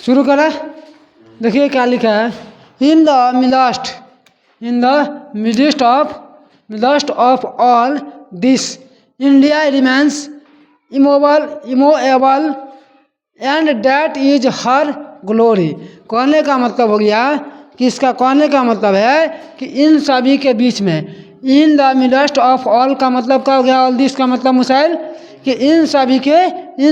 शुरू करें। देखिए क्या लिखा है, in the midst of all this India remains immovable and that is her glory. कहने का मतलब हो गया कि इसका कहने का मतलब है कि इन सभी के बीच में, इन द मिडस्ट ऑफ ऑल का मतलब क्या हो गया, ऑल दिस का मतलब मुसाइल कि इन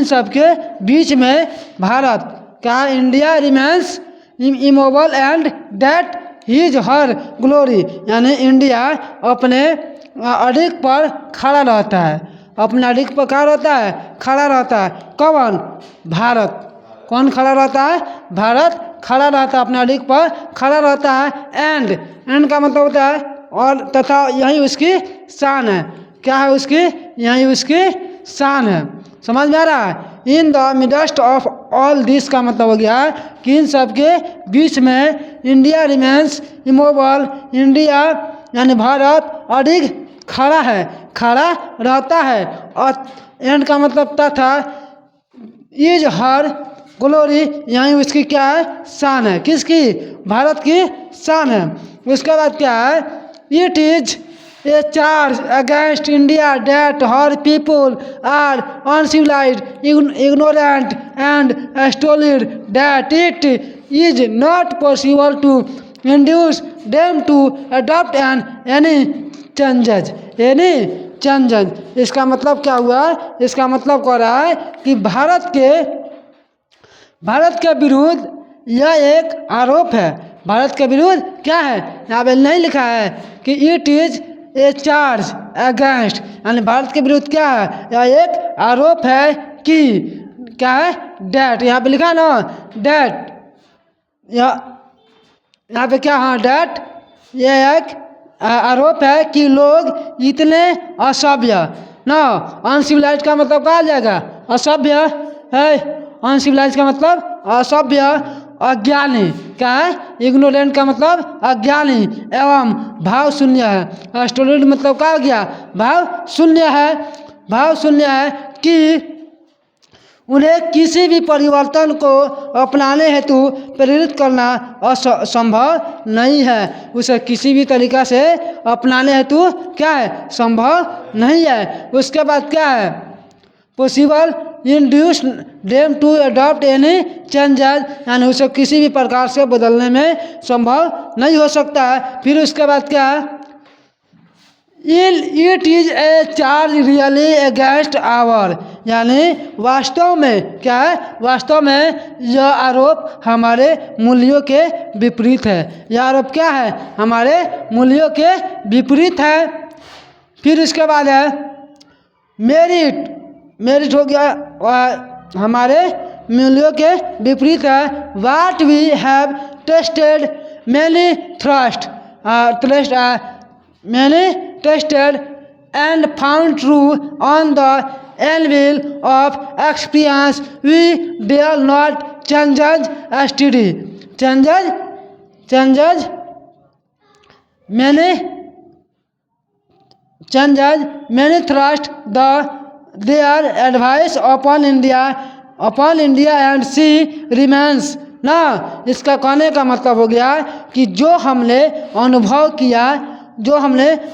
सब के बीच में भारत क्या, India remains immovable and that is her glory, यानी इंडिया अपने अडिग पर खड़ा रहता है, अपने अडिग पर क्या रहता है, खड़ा रहता है। कौन? भारत। कौन खड़ा रहता है? भारत खड़ा रहता है, अपने अडिग पर खड़ा रहता है। एंड का मतलब होता है और, तथा यही उसकी शान है। क्या है उसकी? यही उसकी शान है। समझ में आ रहा है? In the midst of all this का मतलब हो गया कि इन सब के बीच में इंडिया रिमेन्स इमोबल, इंडिया यानी भारत अडिग खड़ा है, खड़ा रहता है। और एंड का मतलब तथा इज हर ग्लोरी, यही उसकी क्या है, शान है। किसकी? भारत की शान है। उसके बाद क्या है, it is a charge against India that her people are uncivilized, ignorant and stolid, that it is not possible to induce them to adopt any changes. इसका मतलब क्या हुआ? इसका मतलब कह रहा है कि भारत के विरुद्ध यह एक आरोप है। भारत के विरुद्ध क्या है? यहाँ पे नहीं लिखा है कि it is a charge against, यानी भारत के विरुद्ध क्या है, यह एक आरोप है कि क्या है, डैट। यहाँ पे लिखा है ना डैट, यहाँ पे क्या, हाँ डैट, यह एक आरोप है कि लोग इतने असभ्य ना, अनसिविलाइज्ड का मतलब कहा जाएगा असभ्य है। अनसिविलाइज्ड का मतलब असभ्य, अज्ञानी क्या है, इग्नोरेंट का मतलब अज्ञानी एवं भाव शून्य है। स्टोलेंट मतलब क्या हो गया, भाव शून्य है। भाव शून्य है कि उन्हें किसी भी परिवर्तन को अपनाने हेतु प्रेरित करना असंभव नहीं है। उसे किसी भी तरीका से अपनाने हेतु क्या है, संभव नहीं है। उसके बाद क्या है, possible induce them to adopt any changes, यानी उसे किसी भी प्रकार से बदलने में संभव नहीं हो सकता है। फिर उसके बाद क्या है, it is a charge really against our, यानी वास्तव में क्या है, वास्तव में यह आरोप हमारे मूल्यों के विपरीत है। यह आरोप क्या है, हमारे मूल्यों के विपरीत है। फिर उसके बाद है मेरिट हो गया, हमारे मूल्यों के विपरीत है। What we have tested many tested and found true on the anvil of experience, we dare not changes steady. Changes many thrust their advice upon India and she remains ना। इसका कहने का मतलब हो गया कि जो हमने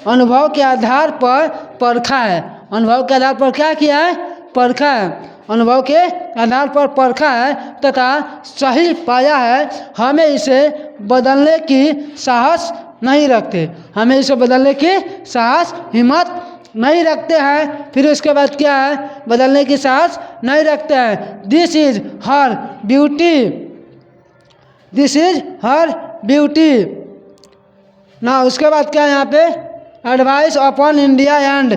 अनुभव के आधार पर परखा है, अनुभव के आधार पर क्या किया है, परखा है, अनुभव के आधार पर परखा है तथा सही पाया है, हमें इसे बदलने की साहस नहीं रखते, हमें इसे बदलने की साहस हिम्मत नहीं रखते हैं। फिर उसके बाद क्या है, बदलने की साहस नहीं रखते हैं। दिस इज हर ब्यूटी ना। उसके बाद क्या है यहाँ पे, advice upon India and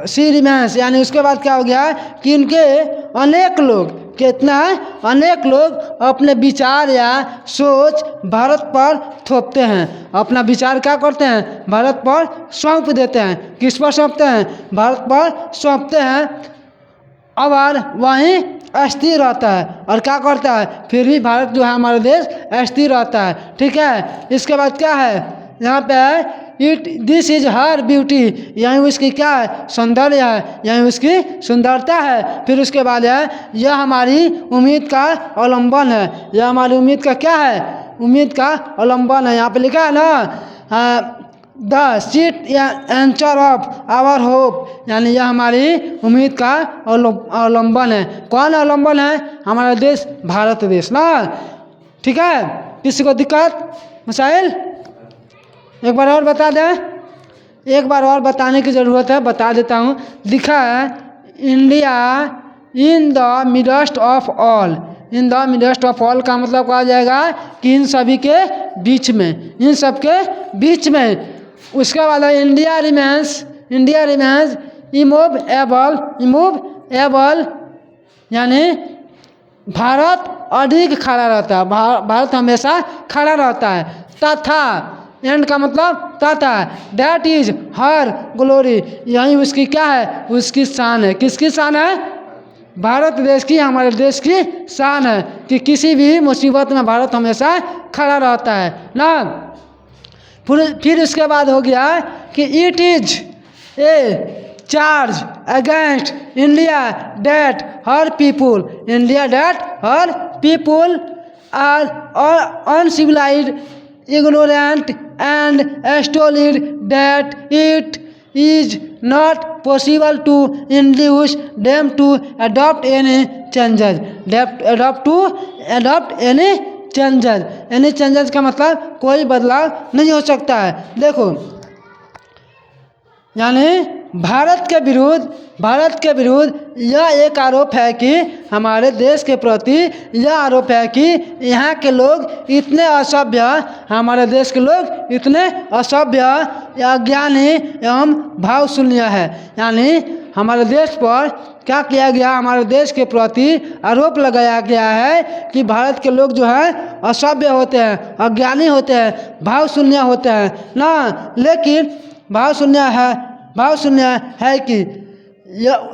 see remains, यानी उसके बाद क्या हो गया कि इनके अनेक लोग, कितना है, अनेक लोग अपने विचार या सोच भारत पर थोपते हैं, अपना विचार क्या करते हैं, भारत पर सौंप देते हैं। किस पर सौंपते हैं, भारत पर सौंपते हैं। और वहीं अस्थिर रहता है और क्या करता है, फिर भी भारत जो है हमारा देश अस्थिर रहता है। ठीक है। इसके बाद क्या है यहाँ पे है, दिस इज हर ब्यूटी, यही उसकी क्या है, सौंदर्य है, यही उसकी सुंदरता है। फिर उसके बाद है यह हमारी उम्मीद का अवलंबन है, यह हमारी उम्मीद का क्या है, उम्मीद का अवलंबन है। यहाँ पे लिखा है ना the sheet anchor of our hope, यानी यह हमारी उम्मीद का अवलंबन है। कौन अवलंबन है, हमारा देश भारत देश ना। ठीक है, किसी को दिक्कत मसाइल, एक बार और बता दें, एक बार और बताने की ज़रूरत है, बता देता हूँ। लिखा है India in the midst of all, in the midst of all का मतलब कहा जाएगा कि इन सभी के बीच में, इन सब के बीच में। उसके बाद इंडिया रिमेंस इमूवेबल, यानी भारत अधिक खड़ा रहता है, भारत हमेशा खड़ा रहता है। तथा, एंड का मतलब तथा, दैट इज हर ग्लोरी, यही उसकी क्या है, उसकी शान है। किसकी शान है, भारत देश की, हमारे देश की शान है कि किसी भी मुसीबत में भारत हमेशा खड़ा रहता है ना। फिर उसके बाद हो गया कि it is a charge against India that her people, India that her people are uncivilized, ignorant and stolid, that it is not possible to induce them to adopt any changes, adopt any changes का मतलब कोई बदलाव नहीं हो सकता है। देखो, यानी भारत के विरुद्ध यह एक आरोप है कि हमारे देश के प्रति यह आरोप है कि यहाँ के लोग इतने असभ्य, हमारे देश के लोग इतने असभ्य, अज्ञानी एवं भावशून्य है। यानी हमारे देश पर क्या किया गया, हमारे देश के प्रति आरोप लगाया गया है कि भारत के लोग जो है असभ्य होते हैं, अज्ञानी होते हैं, भावशून्य होते हैं ना। लेकिन भावशून्य है कि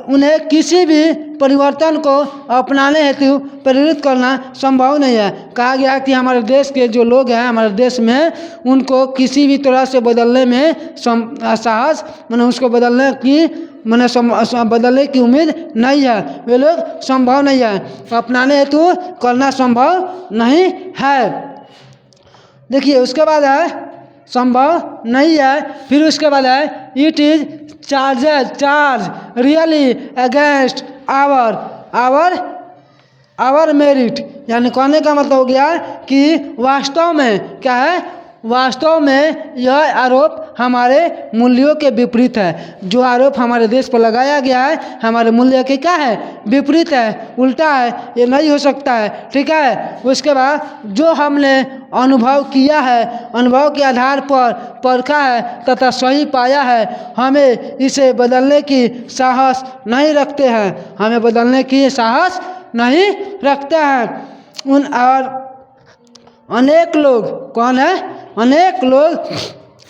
उन्हें किसी भी परिवर्तन को अपनाने हेतु प्रेरित करना संभव नहीं है। कहा गया कि हमारे देश के जो लोग हैं, हमारे देश में उनको किसी भी तरह से बदलने में साहस, मैंने उसको बदलने की उम्मीद नहीं है, वे लोग संभव नहीं है, अपनाने हेतु करना संभव नहीं है। देखिए, उसके बाद है संभव नहीं है। फिर उसके बाद है it is charge really against our merit, यानी कहने का मतलब हो गया कि वास्तव में क्या है, वास्तव में यह आरोप हमारे मूल्यों के विपरीत है। जो आरोप हमारे देश पर लगाया गया है हमारे मूल्य के क्या है, विपरीत है, उल्टा है, ये नहीं हो सकता है। ठीक है, उसके बाद जो हमने अनुभव किया है, अनुभव के आधार पर परखा है तथा सही पाया है, हमें इसे बदलने की साहस नहीं रखते हैं, हमें बदलने की साहस नहीं रखते हैं। और अनेक लोग, कौन है, अनेक लोग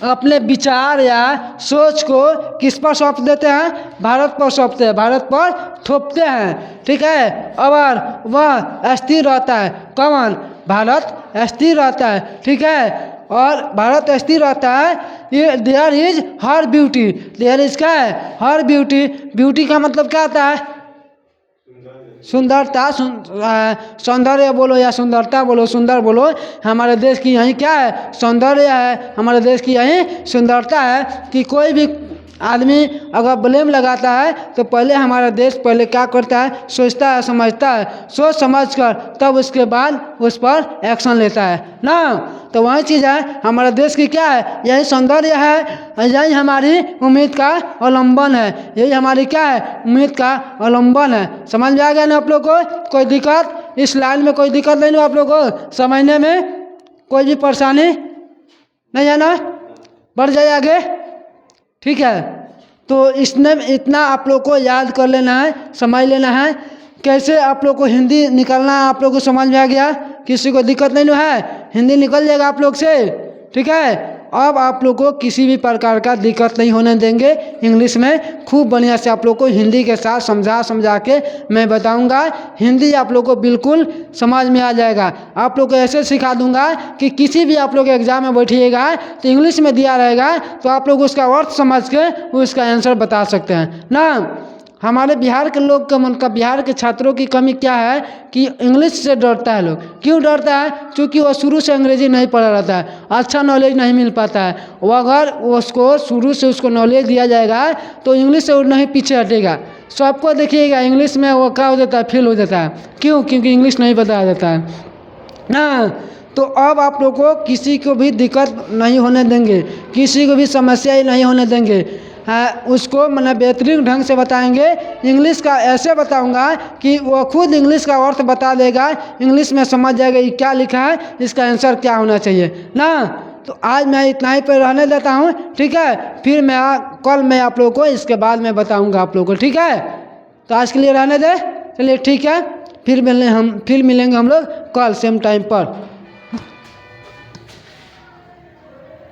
अपने विचार या सोच को किस पर सौंप देते हैं, भारत पर सौंपते हैं, भारत पर थोपते हैं। ठीक है, और वह स्थिर रहता है। कौन, भारत स्थिर रहता है। ठीक है, और भारत स्थिर रहता है। ये there is her beauty, there is क्या है, हर ब्यूटी। ब्यूटी का मतलब क्या होता है, सुंदरता, सौंदर्य बोलो या सुंदरता बोलो, सुंदर बोलो। हमारे देश की यही क्या है, सौंदर्य है, हमारे देश की यही सुंदरता है कि कोई भी आदमी अगर ब्लेम लगाता है तो पहले हमारा देश पहले क्या करता है, सोचता है, समझता है, सोच समझ कर तब उसके बाद उस पर एक्शन लेता है ना। तो वही चीज़ है, हमारे देश की क्या है, यही सौंदर्य है, यही हमारी उम्मीद का अवलंबन है, यही हमारी क्या है, उम्मीद का अवलंबन है। समझ में आ गया ना आप लोग को, कोई दिक्कत इस लाइन में, कोई दिक्कत नहीं हो आप लोग को समझने में, कोई भी परेशानी नहीं है ना, बढ़ जाए आगे। ठीक है, तो इसमें इतना आप लोग को याद कर लेना है, समझ लेना है। कैसे आप लोग को हिंदी निकलना है, आप लोग को समझ में आ गया, किसी को दिक्कत नहीं है, हिंदी निकल जाएगा आप लोग से। ठीक है, अब आप लोग को किसी भी प्रकार का दिक्कत नहीं होने देंगे। इंग्लिश में खूब बढ़िया से आप लोग को हिंदी के साथ समझा के मैं बताऊंगा। हिंदी आप लोग को बिल्कुल समझ में आ जाएगा। आप लोग को ऐसे सिखा दूंगा कि किसी भी आप लोग एग्जाम में बैठिएगा तो इंग्लिश में दिया रहेगा तो आप लोग उसका अर्थ समझ के उसका आंसर बता सकते हैं ना। हमारे बिहार के लोग का मतलब बिहार के छात्रों की कमी क्या है कि इंग्लिश से डरता है लोग। क्यों डरता है? क्योंकि वो शुरू से अंग्रेजी नहीं पढ़ा रहता है, अच्छा नॉलेज नहीं मिल पाता है। वो अगर उसको शुरू से उसको नॉलेज दिया जाएगा तो इंग्लिश से वो नहीं पीछे हटेगा। सबको देखिएगा इंग्लिश में वो क्या हो जाता है, फेल हो जाता है। क्यों? क्योंकि इंग्लिश नहीं बताया जाता है ना। तो अब आप लोग को किसी को भी दिक्कत नहीं होने देंगे, किसी को भी समस्या ही नहीं होने देंगे। उसको मतलब बेहतरीन ढंग से बताएंगे। इंग्लिश का ऐसे बताऊंगा कि वो खुद इंग्लिश का अर्थ बता देगा, इंग्लिश में समझ जाएगा ये क्या लिखा है, इसका आंसर क्या होना चाहिए ना। तो आज मैं इतना ही पर रहने देता हूँ, ठीक है। फिर मैं कल मैं आप लोगों को इसके बाद में बताऊँगा आप लोगों को, ठीक है। तो आज के लिए रहने दे, चलिए ठीक है। फिर मिलेंगे हम लोग कल सेम टाइम पर।